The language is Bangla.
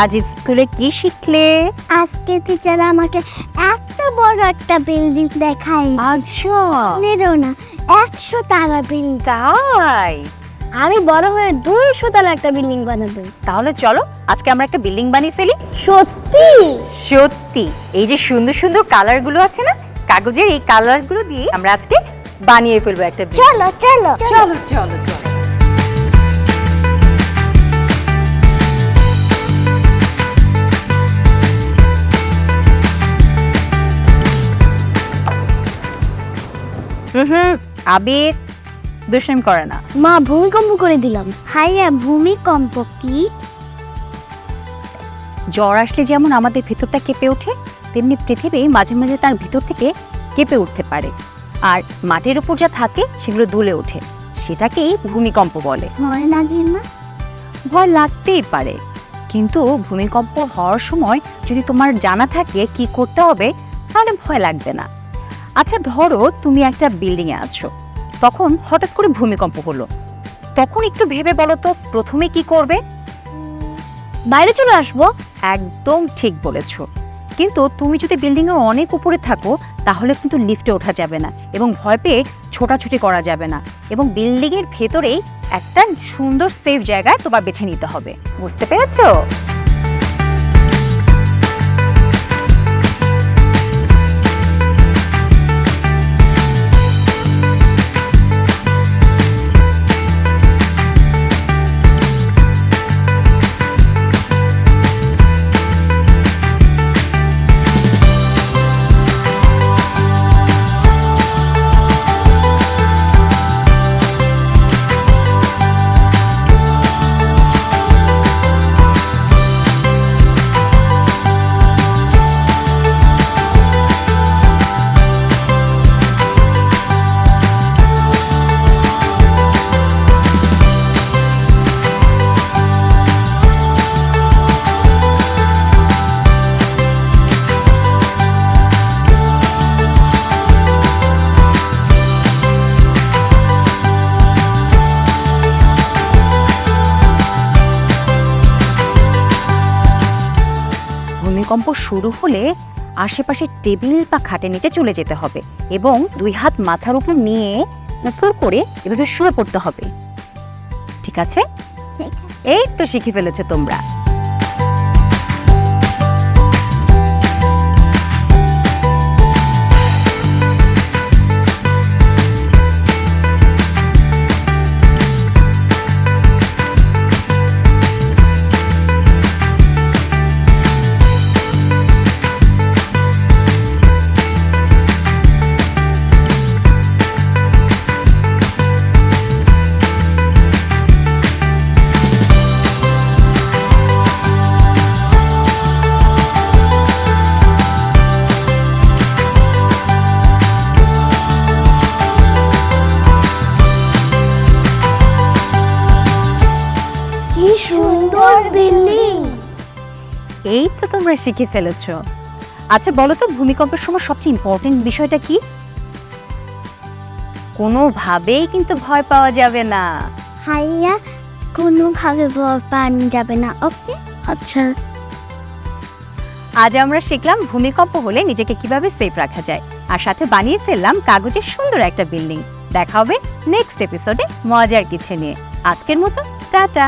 আজ স্কুলে কি শিখলে? আজকে টিচার আমাকে এত বড় একটা বিল্ডিং দেখায়। আচ্ছা, নেরো না 100 তালা বিল্ডিং। তাই? আমি বড় হয়ে 200 তালা একটা বিল্ডিং বানাবো। তাহলে চলো আজকে আমরা একটা বিল্ডিং বানিয়ে ফেলি। সত্যি? সত্যি। এই যে সুন্দর সুন্দর কালার গুলো আছে না, কাগজের এই কালার গুলো দিয়ে আমরা আজকে বানিয়ে ফেলবো একটা building। চলো চলো চলো চলো চলো। আবির দুষ্টামি করে না। মা ভূমিকম্প করে দিলাম। হাইয়া ভূমিকম্প কি? জ্বর আসলে যেমন আমাদের ভিতরটা কেঁপে ওঠে, তেমনি পৃথিবী মাঝে মাঝে তার ভিতর থেকে কেঁপে উঠতে পারে। আর মাটির উপর যা থাকে সেগুলো দুলে ওঠে, সেটাকেই ভূমিকম্প বলে। ভয় লাগে না? ভয় লাগতেই পারে, কিন্তু ভূমিকম্প হওয়ার সময় যদি তোমার জানা থাকে কি করতে হবে তাহলে ভয় লাগবে না। আচ্ছা ধরো তুমি একটা বিল্ডিংয়ে আছো, তখন হঠাৎ করে ভূমিকম্প হলো, তখন একটু ভেবে বলো তো প্রথমে কি করবে? বাইরে চলে আসবো। একদম ঠিক বলেছো, কিন্তু তুমি যদি বিল্ডিং এর অনেক উপরে থাকো তাহলে কিন্তু লিফটে ওঠা যাবে না এবং ভয় পেয়ে ছোটাছুটি করা যাবে না, এবং বিল্ডিং এর ভেতরেই একটা সুন্দর সেফ জায়গায় তোমার বেছে নিতে হবে। বুঝতে পেরেছো? ভূমিকম্প শুরু হলে আশেপাশে টেবিল বা খাটের নিচে চলে যেতে হবে এবং 2 হাত মাথার উপর নিয়ে উপর করে এভাবে শুয়ে পড়তে হবে। ঠিক আছে? এই তো শিখে ফেলেছো তোমরা। কি সুন্দর বিল্ডিং। এই তো তোমরা শিখে ফেলেছো। আচ্ছা বলো তো ভূমিকম্পের সময় সবচেয়ে ইম্পর্টেন্ট বিষয়টা কি? কোনোভাবেই কিন্তু ভয় পাওয়া যাবে না। হাইয়া কোনোভাবে ভয় পাওয়া যাবে না। ওকে আচ্ছা। আজ আমরা শিখলাম ভূমিকম্প হলে নিজেকে কিভাবে সেফ রাখা যায়, আর সাথে বানিয়ে ফেললাম কাগজের সুন্দর একটা বিল্ডিং। দেখা হবে নেক্সট এপিসোডে মজার কিছু নিয়ে। আজকের মতো টাটা।